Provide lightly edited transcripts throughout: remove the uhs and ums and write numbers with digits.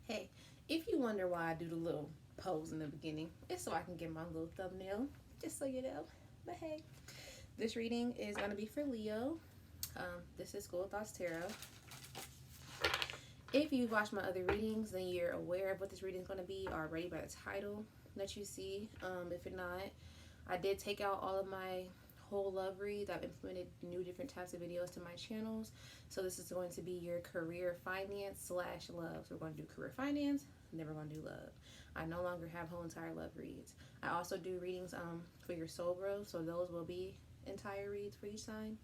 Hey, if you wonder why I do the little pose in the beginning, it's so I can get my little thumbnail, just so you know. But hey, this reading is going to be for Leo. This is School of Thoughts Tarot. If you've watched my other readings, then you're aware of what this reading is going to be already by the title that you see. If you're not, I did take out all of my whole love reads. I've implemented new different types of videos to my channels. So this is going to be your career finance slash love. So we're going to do career finance, never going to do love. I no longer have whole entire love reads. I also do readings for your soul growth. So those will be entire reads for each sign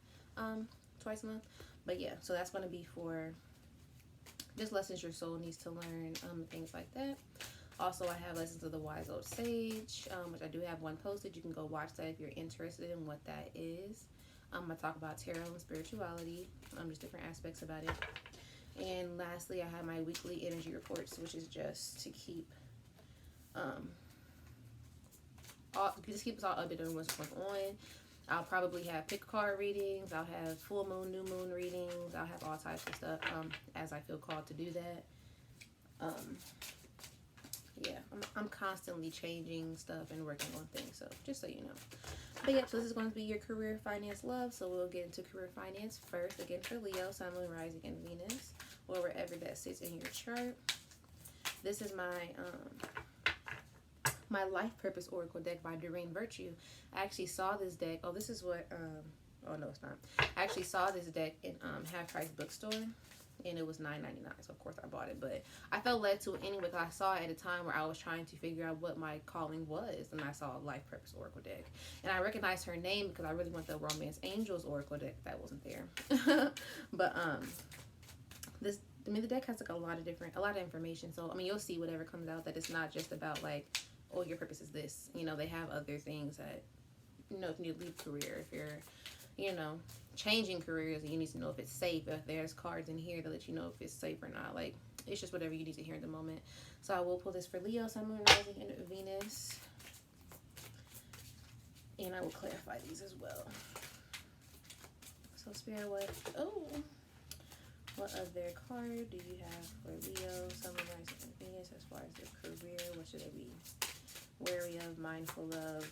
twice a month. But yeah, so that's going to be for just lessons your soul needs to learn, things like that. Also, I have Lessons of the Wise Old Sage, which I do have one posted. You can go watch that if you're interested in what that is. I talk about tarot and spirituality, just different aspects about it. And lastly, I have my weekly energy reports, which is just to keep us all updated on what's going on. I'll probably have pick card readings. I'll have full moon, new moon readings. I'll have all types of stuff as I feel called to do that. Yeah, I'm constantly changing stuff and working on things, so just so you know. But yeah, so this is going to be your career, finance, love. So we'll get into career finance first. Again, for Leo, Sun, Moon, Rising, and Venus, or wherever that sits in your chart. This is my Life Purpose Oracle deck by Doreen Virtue. I actually saw this deck. Oh, this is what, oh no, it's not. I actually saw this deck in Half Price Bookstore, and it was $9.99, so of course I bought it. But I felt led to it anyway because I saw it at a time where I was trying to figure out what my calling was, and I saw a Life Purpose Oracle deck. And I recognized her name because I really want the Romance Angels Oracle deck. That wasn't there. But the deck has like a lot of information. So I mean, you'll see whatever comes out that it's not just about like, oh, your purpose is this. You know, they have other things that, you know, if you leave career, if you're, you know, changing careers, you need to know if it's safe. If there's cards in here that let you know if it's safe or not. Like, it's just whatever you need to hear in the moment. So I will pull this for Leo, Sun, Moon, Rising, and Venus. And I will clarify these as well. So Spirit, what other card do you have for Leo, Sun, Moon, Rising, and Venus as far as their career? What should they be wary of, mindful of,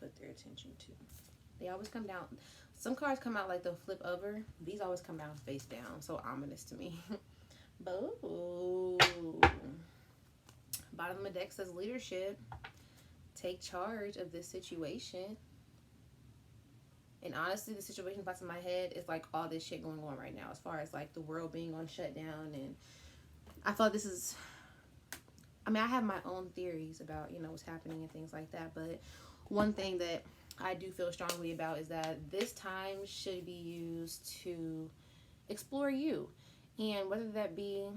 put their attention to? They always come down. Some cards come out like they'll flip over. These always come down face down. So ominous to me. Boo. Bottom of the deck says leadership. Take charge of this situation. And honestly, the situation that's in my head is like all this shit going on right now, as far as like the world being on shutdown. And I thought this is, I mean, I have my own theories about, you know, what's happening and things like that. But one thing that I do feel strongly about is that this time should be used to explore you. And whether that be,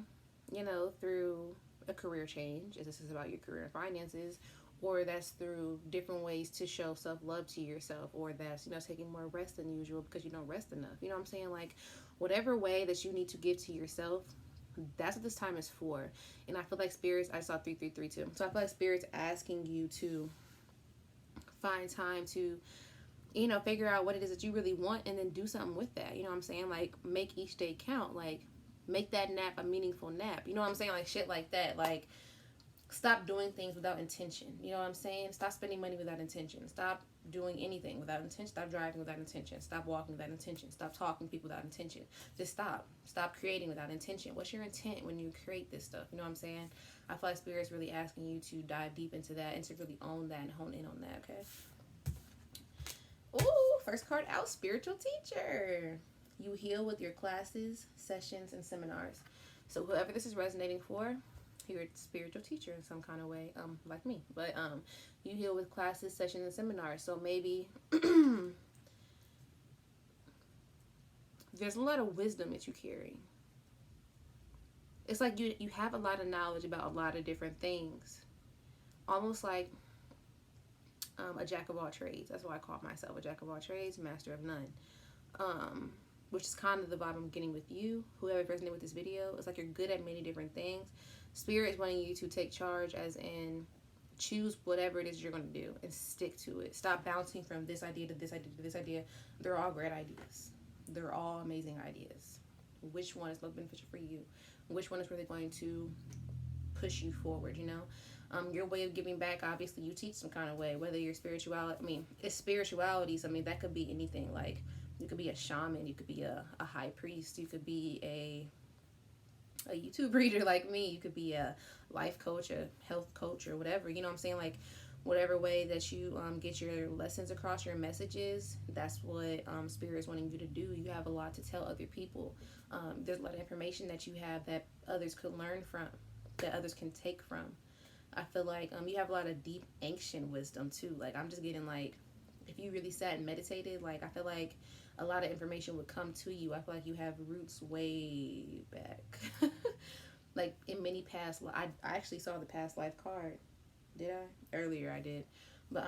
you know, through a career change, as this is about your career and finances, or that's through different ways to show self-love to yourself, or that's, you know, taking more rest than usual because you don't rest enough. You know what I'm saying? Like, whatever way that you need to give to yourself, that's what this time is for. And I feel like spirits, I saw 3332. So I feel like spirits asking you to find time to, you know, figure out what it is that you really want and then do something with that. You know what I'm saying? Like, make each day count. Like, make that nap a meaningful nap. You know what I'm saying? Like, shit like that. Like, stop doing things without intention. You know what I'm saying? Stop spending money without intention. Stop doing anything without intention. Stop driving without intention. Stop walking without intention. Stop talking to people without intention. Just stop. Stop creating without intention. What's your intent when you create this stuff? You know what I'm saying? I feel like Spirit's really asking you to dive deep into that and to really own that and hone in on that, okay? Ooh, first card out, Spiritual Teacher. You heal with your classes, sessions, and seminars. So whoever this is resonating for, you're a spiritual teacher in some kind of way, like me. But you heal with classes, sessions, and seminars. So maybe there's a lot of wisdom that you carry. It's like you have a lot of knowledge about a lot of different things. Almost like a jack of all trades. That's why I call myself a jack of all trades, master of none. Which is kind of the vibe I'm getting with you. Whoever resonated with this video, it's like you're good at many different things. Spirit is wanting you to take charge, as in choose whatever it is you're going to do and stick to it. Stop bouncing from this idea to this idea to this idea. They're all great ideas. They're all amazing ideas. Which one is most beneficial for you? Which one is really going to push you forward, you know. Your way of giving back, obviously, you teach some kind of way, whether your spirituality, I mean, it's spiritualities. I mean, that could be anything. Like, you could be a shaman, you could be a high priest, you could be a YouTube reader like me, you could be a life coach, a health coach, or whatever. You know what I'm saying? Like, whatever way that you get your lessons across, your messages, that's what Spirit is wanting you to do. You have a lot to tell other people. There's a lot of information that you have that others could learn from, that others can take from. I feel like you have a lot of deep ancient wisdom too. Like, I'm just getting like, if you really sat and meditated, like, I feel like a lot of information would come to you. I feel like you have roots way back. Like, in many past I actually saw the past life card. Did I? Earlier I did. But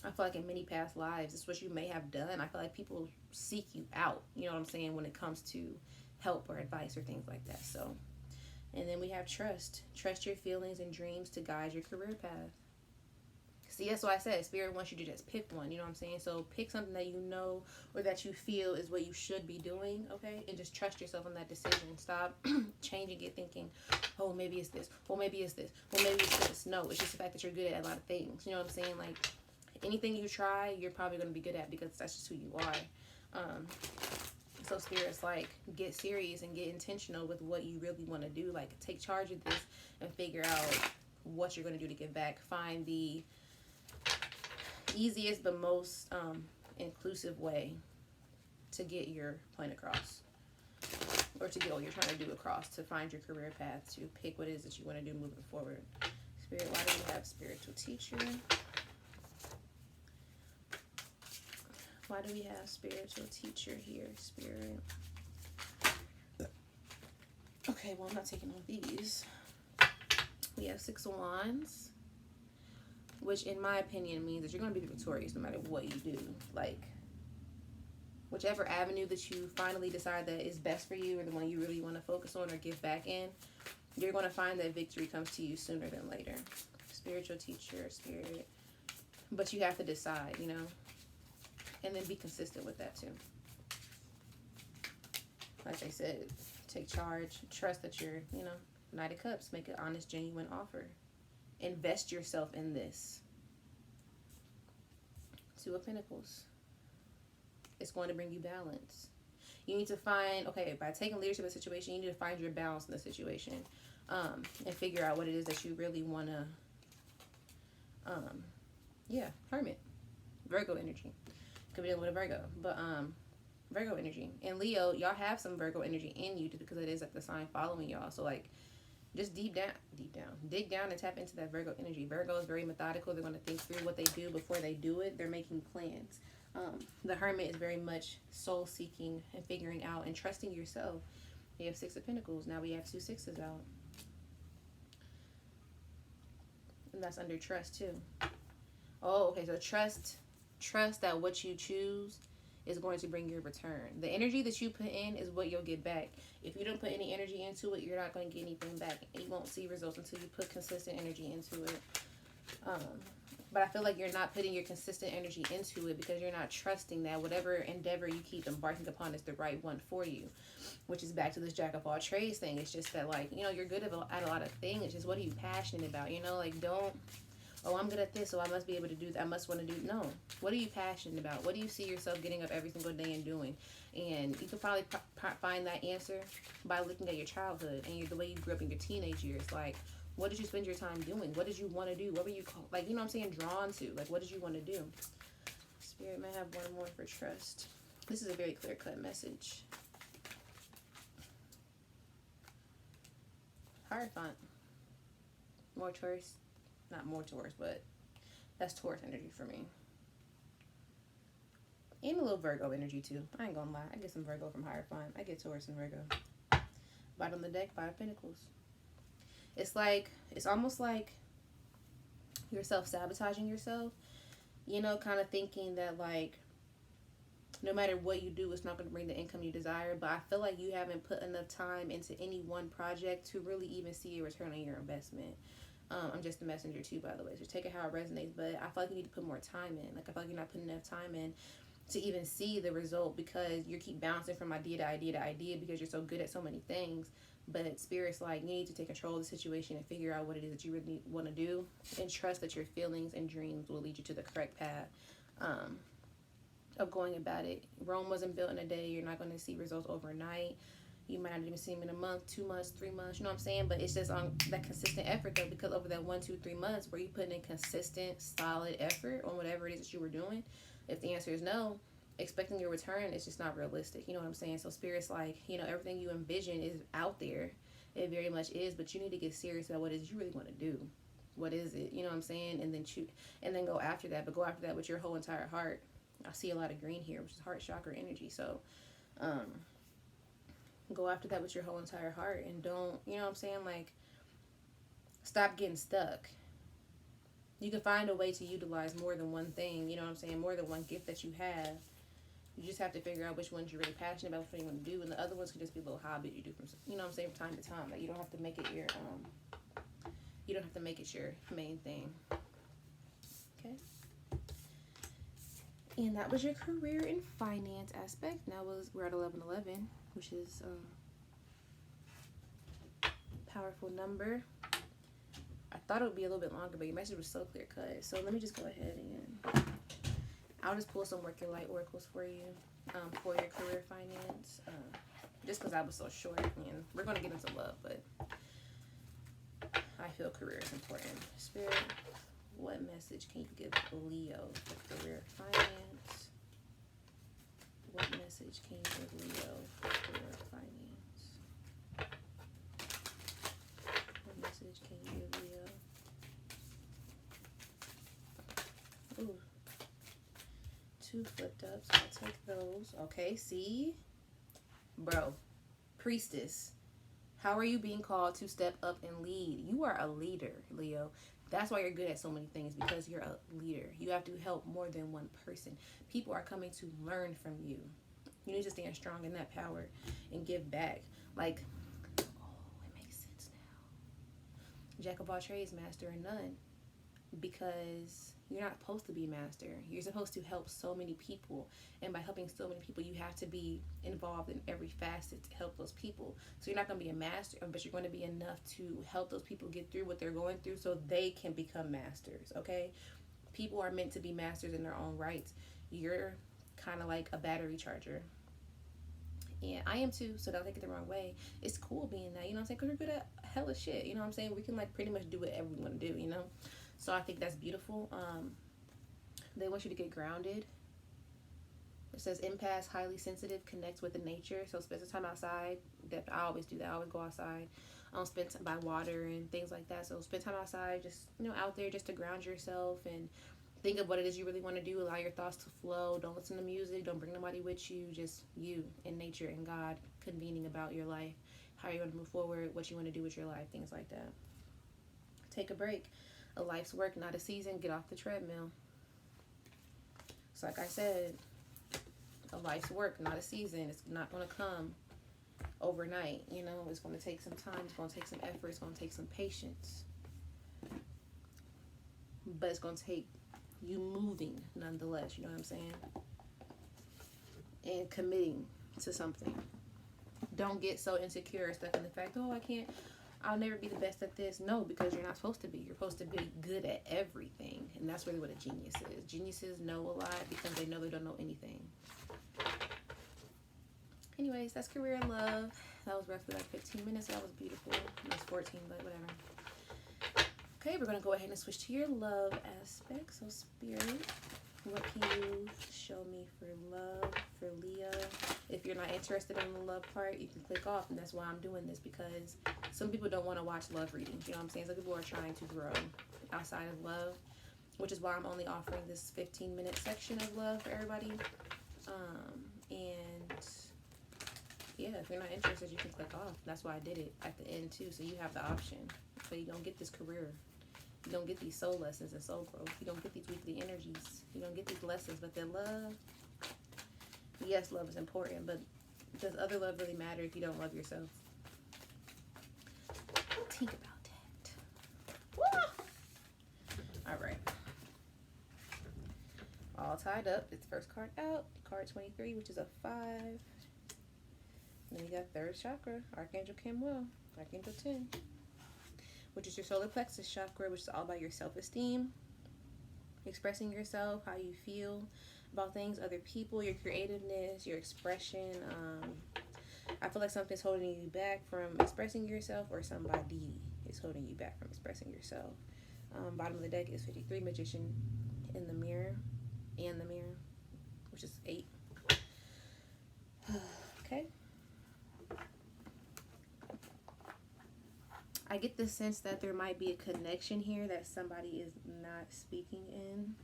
I feel like in many past lives, it's what you may have done. I feel like people seek you out, you know what I'm saying, when it comes to help or advice or things like that. So, and then we have trust. Trust your feelings and dreams to guide your career path. See, that's why I said Spirit wants you to just pick one, you know what I'm saying? So pick something that you know or that you feel is what you should be doing, okay? And just trust yourself in that decision. Stop changing it, thinking, oh, maybe it's this, well, maybe it's this, well, maybe it's this. No, it's just the fact that you're good at a lot of things, you know what I'm saying? Like, anything you try, you're probably going to be good at, because that's just who you are. So Spirit's like, get serious and get intentional with what you really want to do. Like, take charge of this and figure out what you're going to do to give back. Find the easiest but most inclusive way to get your point across, or to get what you're trying to do across, to find your career path, to pick what it is that you want to do moving forward. Spirit, why do we have spiritual teacher? Why do we have spiritual teacher here, Spirit? Okay, well, I'm not taking all these. We have 6 of Wands, which in my opinion means that you're going to be victorious no matter what you do. Like, whichever avenue that you finally decide that is best for you, or the one you really want to focus on or give back in, you're going to find that victory comes to you sooner than later. Spiritual teacher, Spirit. But you have to decide, you know, and then be consistent with that too. Like I said, take charge, trust that you're, you know, Knight of Cups, make an honest, genuine offer. Invest yourself in this. 2 of Pentacles. It's going to bring you balance. You need to find, okay, by taking leadership of the situation, you need to find your balance in the situation, and figure out what it is that you really want to, Hermit. Virgo energy. Could be dealing with a Virgo, but Virgo energy. And Leo, y'all have some Virgo energy in you, just because it is like the sign following y'all. So like, just dig down, dig down and tap into that Virgo energy. Virgo is very methodical. They're going to think through what they do before they do it. They're making plans. The Hermit is very much soul seeking and figuring out and trusting yourself. We have 6 of Pentacles. Now we have 2 sixes out. And that's under trust too. Oh, okay. So trust that what you choose is going to bring you a return. The energy that you put in is what you'll get back. If you don't put any energy into it, you're not going to get anything back. And you won't see results until you put consistent energy into it. But I feel like you're not putting your consistent energy into it because you're not trusting that whatever endeavor you keep embarking upon is the right one for you. Which is back to this jack of all trades thing. It's just that, like, you know, you're good at a lot of things. It's just, what are you passionate about? You know, like, don't, oh, I'm good at this, so I must be able to do that. I must want to do. No. What are you passionate about? What do you see yourself getting up every single day and doing? And you can probably find that answer by looking at your childhood and the way you grew up in your teenage years. Like, what did you spend your time doing? What did you want to do? What were you, like, you know what I'm saying, drawn to? Like, what did you want to do? Spirit may have one more for trust. This is a very clear-cut message. Hierophant. More Taurus. Not more Taurus, but that's Taurus energy for me. And a little Virgo energy too. I ain't gonna lie. I get some Virgo from Hierophant. I get Taurus and Virgo. Bottom of the deck, 5 of Pentacles. It's like, it's almost like you're self-sabotaging yourself. You know, kind of thinking that, like, no matter what you do, it's not going to bring the income you desire. But I feel like you haven't put enough time into any one project to really even see a return on your investment. I'm just a messenger too, by the way, so take it how it resonates. But I feel like you need to put more time in. Like, I feel like you're not putting enough time in to even see the result, because you keep bouncing from idea to idea to idea because you're so good at so many things. But Spirit's like, you need to take control of the situation and figure out what it is that you really want to do, and trust that your feelings and dreams will lead you to the correct path of going about it. Rome wasn't built in a day. You're not going to see results overnight. You might not even see them in a month, 2 months, 3 months. You know what I'm saying? But it's just on that consistent effort, though, because over that 1, 2, 3 months where you put in consistent, solid effort on whatever it is that you were doing, if the answer is no, expecting your return is just not realistic. You know what I'm saying? So Spirit's like, everything you envision is out there. It very much is, but you need to get serious about what it is you really want to do. What is it? You know what I'm saying? And then go after that. But go after that with your whole entire heart. I see a lot of green here, which is heart chakra energy. So, go after that with your whole entire heart, and don't, you know what I'm saying? Like, stop getting stuck. You can find a way to utilize more than one thing, you know what I'm saying? More than one gift that you have. You just have to figure out which ones you're really passionate about, what you want to do, and the other ones can just be little hobbies you do from, you know what I'm saying, from time to time. Like, you don't have to make it your main thing. Okay. And that was your career and finance aspect. Now we're at 1111, which is powerful number. I thought it would be a little bit longer, but your message was so clear cut. So let me just go ahead and I'll just pull some Work Your Light oracles for you for your career finance. Just because I was so short, and we're going to get into love, but I feel career is important. Spirit, what message can you give Leo for career finance? What message can you give Leo for career finance? What message can you give Leo? Ooh. 2 flipped up, so I'll take those. Okay, see? Bro, Priestess. How are you being called to step up and lead? You are a leader, Leo. That's why you're good at so many things, because you're a leader. You have to help more than one person. People are coming to learn from you. You need to stand strong in that power and give back. Like, oh, it makes sense now. Jack of all trades, master of none. Because you're not supposed to be master. You're supposed to help so many people. And by helping so many people, you have to be involved in every facet to help those people. So you're not going to be a master, but you're going to be enough to help those people get through what they're going through so they can become masters, okay? People are meant to be masters in their own rights. You're kind of like a battery charger. And I am too, so don't take it the wrong way. It's cool being that, you know what I'm saying? Because we're good at hella shit, you know what I'm saying? We can like pretty much do whatever we want to do, you know? So I think that's beautiful. They want you to get grounded. It says empaths, highly sensitive, connect with the nature. So spend some time outside. I always do that. I always go outside. Spend time by water and things like that. So spend time outside, just, out there just to ground yourself and think of what it is you really want to do. Allow your thoughts to flow. Don't listen to music. Don't bring nobody with you. Just you and nature and God convening about your life, how you want to move forward, what you want to do with your life, things like that. Take a break. A life's work, not a season. Get off the treadmill. So like I said, a life's work, not a season. It's not going to come overnight. It's going to take some time. It's going to take some effort. It's going to take some patience. But it's going to take you moving nonetheless. You know what I'm saying? And committing to something. Don't get so insecure, stuck in the fact, I'll never be the best at this. No, because you're not supposed to be. You're supposed to be good at everything. And that's really what a genius is. Geniuses know a lot because they know they don't know anything. Anyways, that's career and love. That was roughly like 15 minutes. That was beautiful. It was 14, but whatever. Okay, we're going to go ahead and switch to your love aspect. So, Spirit, what can you show me for love, for Leo? If you're not interested in the love part, you can click off. And that's why I'm doing this, because some people don't want to watch love readings. You know what I'm saying? Some people are trying to grow outside of love, which is why I'm only offering this 15-minute section of love for everybody. And yeah, if you're not interested, you can click off. That's why I did it at the end too, so you have the option. So you don't get this career. You don't get these soul lessons and soul growth. You don't get these weekly energies. You don't get these lessons. But then love, yes, love is important, but does other love really matter if you don't love yourself? Think about that. Woo! All right. all tied up. It's the first card out. Card 23, which is a 5. Then you got third chakra, Archangel Chamuel, Archangel 10, which is your solar plexus chakra, which is all about your self-esteem, expressing yourself, how you feel about things, other people, your creativeness, your expression. I feel like something's holding you back from expressing yourself, or somebody is holding you back from expressing yourself. Bottom of the deck is 53, Magician in the mirror, and the mirror, which is 8. Okay. I get the sense that there might be a connection here that somebody is not speaking in.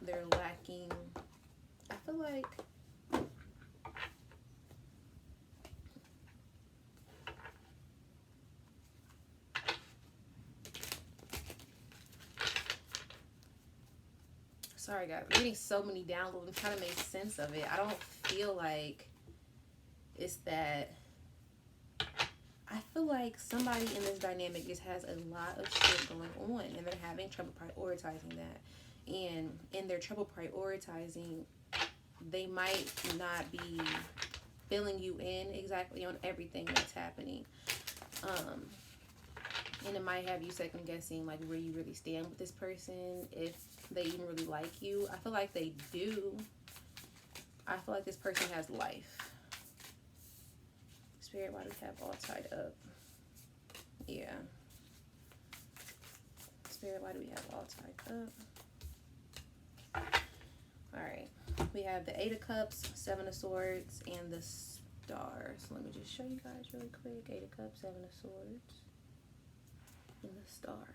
They're lacking. I feel like sorry guys, I'm getting so many downloads. I'm trying to make sense of it. I don't feel like it's that. I feel like somebody in this dynamic just has a lot of shit going on, and they're having trouble prioritizing that. And in their trouble prioritizing, they might not be filling you in exactly on everything that's happening. And it might have you second guessing like where you really stand with this person, if they even really like you. I feel like they do. I feel like this person has life. Spirit, why do we have all tied up? Yeah. Spirit, why do we have all tied up? Alright. We have the 8 of Cups, 7 of Swords, and the Star. So let me just show you guys really quick. 8 of Cups, 7 of Swords, and the Star.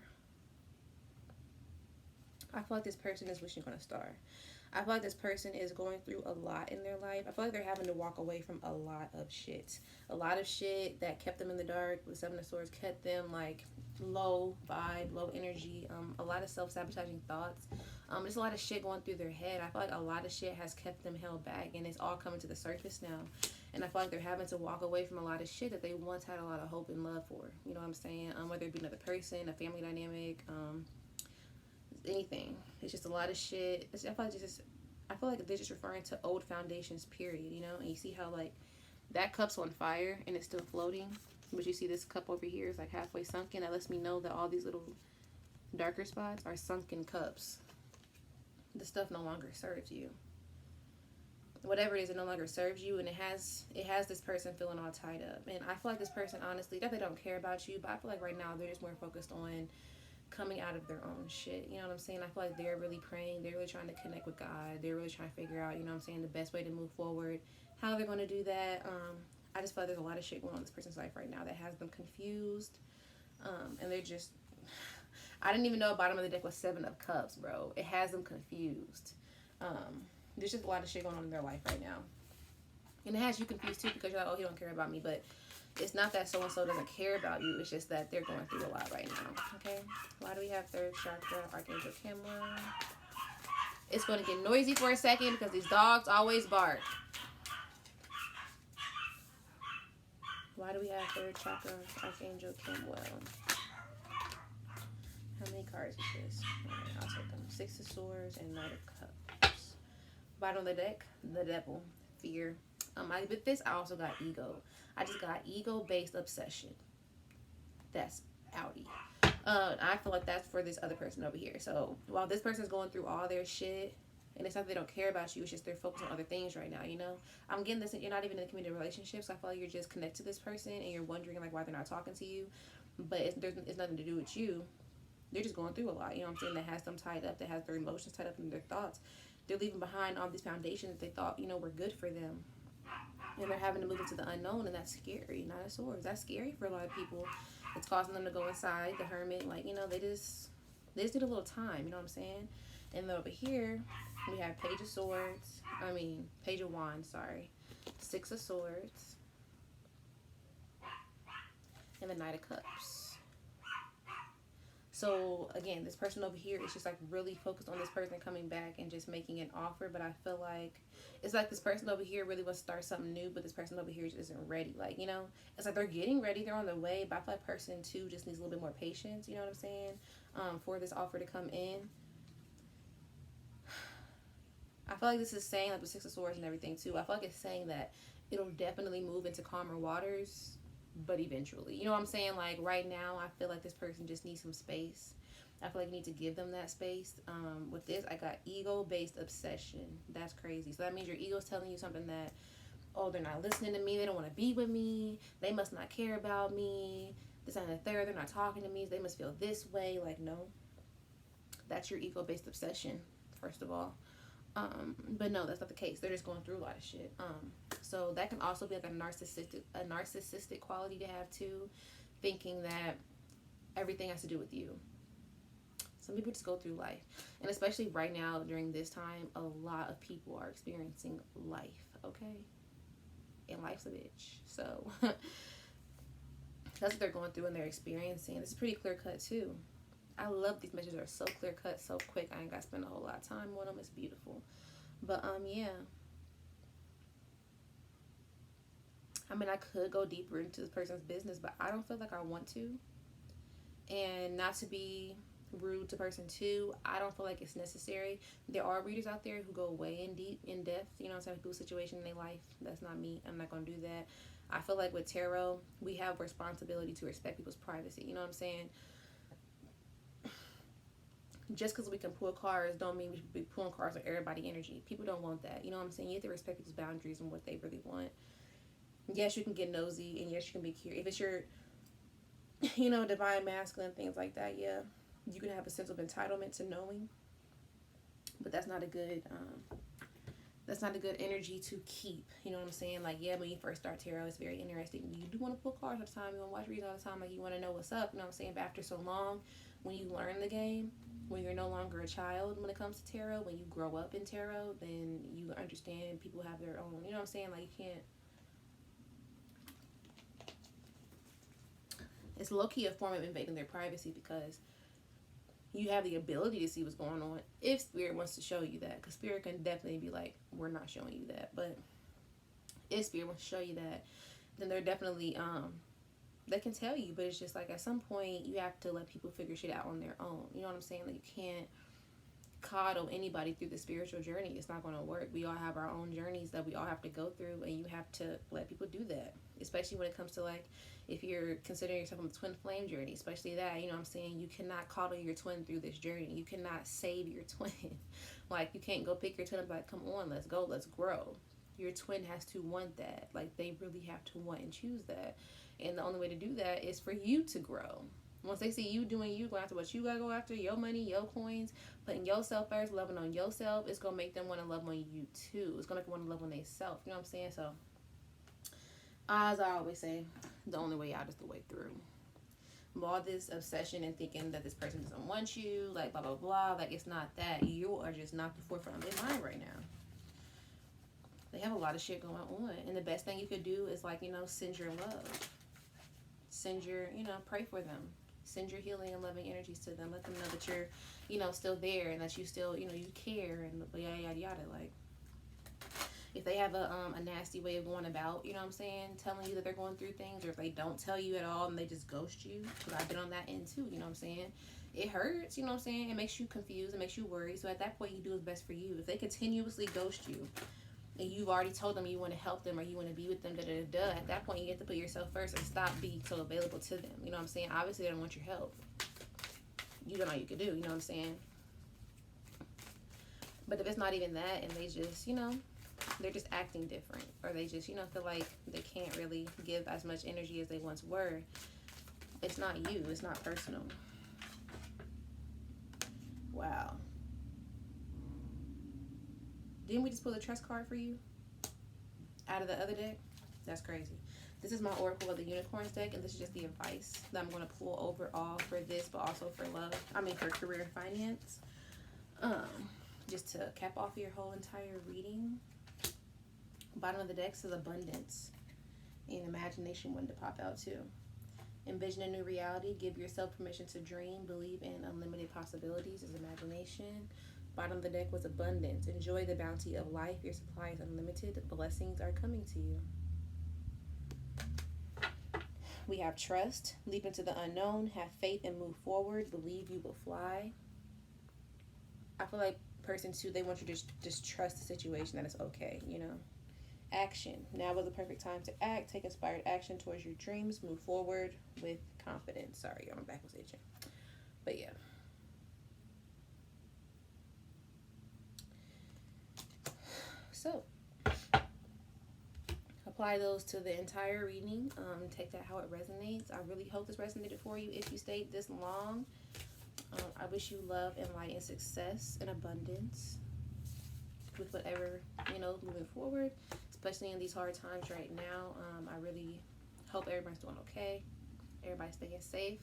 I feel like this person is wishing on a star. I feel like this person is going through a lot in their life. I feel like they're having to walk away from a lot of shit. A lot of shit that kept them in the dark. The 7 of Swords kept them like low vibe, low energy. A lot of self-sabotaging thoughts. There's a lot of shit going through their head. I feel like a lot of shit has kept them held back, and it's all coming to the surface now. And I feel like they're having to walk away from a lot of shit that they once had a lot of hope and love for. You know what I'm saying? Whether it be another person, a family dynamic, anything. It's just a lot of shit. I feel like they're just referring to old foundations, period, you know? And you see how, like, that cup's on fire and it's still floating. But you see this cup over here is, like, halfway sunken. That lets me know that all these little darker spots are sunken cups. The stuff no longer serves you. Whatever it is, it no longer serves you, and it has this person feeling all tied up. And I feel like this person, honestly, definitely don't care about you, but I feel like right now they're just more focused on coming out of their own shit. You know what I'm saying? I feel like they're really praying. They're really trying to connect with God. They're really trying to figure out, you know what I'm saying, the best way to move forward, how they're going to do that. I just feel like there's a lot of shit going on in this person's life right now that has them confused. And they're just, I didn't even know bottom of the deck was 7 of Cups, bro. It has them confused. There's just a lot of shit going on in their life right now. And it has you confused too, because you're like, oh, he don't care about me. But it's not that so-and-so doesn't care about you. It's just that they're going through a lot right now. Okay? Why do we have third chakra, Archangel Chamuel? It's going to get noisy for a second because these dogs always bark. Why do we have third chakra, Archangel Chamuel? How many cards is this? Alright, I'll take them. 6 of Swords and Knight of Cups. Bottom of the deck, the Devil, fear. With this, I also got ego. I just got ego-based obsession. That's outie. I feel like that's for this other person over here. So while this person's going through all their shit, and it's not that they don't care about you, it's just they're focused on other things right now, you know? I'm getting this, you're not even in a committed relationship, so I feel like you're just connected to this person, and you're wondering, like, why they're not talking to you. But it's nothing to do with you. They're just going through a lot, you know what I'm saying? That has them tied up, that has their emotions tied up in their thoughts. They're leaving behind all these foundations that they thought, you know, were good for them. And they're having to move into the unknown, and that's scary. Knight of Swords. That's scary for a lot of people. It's causing them to go inside, the hermit. Like, you know, they just need a little time, you know what I'm saying? And then over here, we have Page of Wands, sorry. 6 of Swords. And the Knight of Cups. So, again, this person over here is just, like, really focused on this person coming back and just making an offer. But I feel like it's like this person over here really wants to start something new, but this person over here just isn't ready. Like, you know, it's like they're getting ready. They're on their way. But I feel like person 2 just needs a little bit more patience, you know what I'm saying, for this offer to come in. I feel like this is saying, like the Six of Swords and everything too. I feel like it's saying that it'll definitely move into calmer waters, but eventually. You know what I'm saying? Like right now, I feel like this person just needs some space. I feel like you need to give them that space. With this, I got ego-based obsession. That's crazy. So that means your ego's telling you something that, oh, they're not listening to me. They don't want to be with me. They must not care about me. This and the third. They're not talking to me. They must feel this way. Like, no. That's your ego-based obsession, first of all. But no, that's not the case. They're just going through a lot of shit. So that can also be like a narcissistic quality to have too, thinking that everything has to do with you. Some people just go through life, and especially right now during this time, a lot of people are experiencing life. Okay, and life's a bitch. So that's what they're going through and they're experiencing. It's pretty clear cut too. I love these messages. Are so clear cut, so quick. I ain't got to spend a whole lot of time on them. It's beautiful. But yeah. I mean, I could go deeper into this person's business, but I don't feel like I want to. And not to be rude to person two, I don't feel like it's necessary. There are readers out there who go way in depth, you know what I'm saying, people's situation in their life. That's not me. I'm not going to do that. I feel like with tarot, we have responsibility to respect people's privacy. You know what I'm saying? Just because we can pull cards don't mean we should be pulling cards with everybody energy. People don't want that. You know what I'm saying? You have to respect people's boundaries and what they really want. Yes, you can get nosy, and yes, you can be curious. If it's your, divine masculine, things like that, yeah, you can have a sense of entitlement to knowing. But that's not a good energy to keep. You know what I'm saying? Like, yeah, when you first start tarot, it's very interesting. You do want to pull cards all the time. You want to watch readings all the time. Like, you want to know what's up. You know what I'm saying? But after so long, when you learn the game, when you're no longer a child when it comes to tarot, when you grow up in tarot, then you understand people have their own, you know what I'm saying? Like, you can't. It's low-key a form of invading their privacy because you have the ability to see what's going on if Spirit wants to show you that. Because Spirit can definitely be like, we're not showing you that. But if Spirit wants to show you that, then they're definitely, they can tell you. But it's just like at some point, you have to let people figure shit out on their own. You know what I'm saying? Like, you can't coddle anybody through the spiritual journey. It's not going to work. We all have our own journeys that we all have to go through, and you have to let people do that, especially when it comes to, like, if you're considering yourself on the twin flame journey, especially that, you know what I'm saying? You cannot coddle your twin through this journey. You cannot save your twin. Like, you can't go pick your twin up, like, come on, let's go, let's grow. Your twin has to want that. Like, they really have to want and choose that. And the only way to do that is for you to grow. Once they see you doing you, going after what you gotta go after, your money, your coins, putting yourself first, loving on yourself, it's gonna make them want to love on you too. It's gonna make them want to love on themselves. You know what I'm saying? So, as I always say, the only way out is the way through. All this obsession and thinking that this person doesn't want you, like blah blah blah, like it's not that. You are just not the forefront of their mind right now. They have a lot of shit going on, and the best thing you could do is, like, send your love, send your, pray for them. Send your healing and loving energies to them. Let them know that you're, still there and that you still, you care and yada, yada, yada. Like, if they have a nasty way of going about, you know what I'm saying, telling you that they're going through things, or if they don't tell you at all and they just ghost you, because I've been on that end too, you know what I'm saying? It hurts, you know what I'm saying? It makes you confused. It makes you worried. So at that point, you do what's best for you. If they continuously ghost you, and you've already told them you want to help them or you want to be with them, at that point, you have to put yourself first and stop being so available to them. You know what I'm saying? Obviously, they don't want your help. You don't know what you can do. You know what I'm saying? But if it's not even that, and they just, they're just acting different, or they just, feel like they can't really give as much energy as they once were, it's not you. It's not personal. Wow. Didn't we just pull the trust card for you out of the other deck? That's crazy. This is my Oracle of the Unicorns deck, and this is just the advice that I'm going to pull overall for this, but also for for career and finance. Just to cap off your whole entire reading. Bottom of the deck says abundance, and imagination wanted to pop out too. Envision a new reality. Give yourself permission to dream. Believe in unlimited possibilities is imagination. Bottom of the deck was abundance. Enjoy the bounty of life. Your supply is unlimited. Blessings are coming to you. We have trust. Leap into the unknown. Have faith and move forward. Believe you will fly. I feel like person too, they want you to just trust the situation, that it's okay, you know. Action. Now was the perfect time to act. Take inspired action towards your dreams. Move forward with confidence. Sorry, my back was itching. But yeah. So, apply those to the entire reading. Take that how it resonates. I really hope this resonated for you. If you stayed this long, I wish you love and light and success and abundance with whatever, you know, moving forward, especially in these hard times right now. I really hope everybody's doing okay. Everybody's staying safe.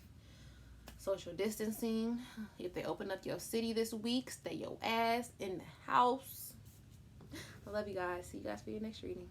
Social distancing. If they open up your city this week, stay your ass in the house. I love you guys. See you guys for your next reading.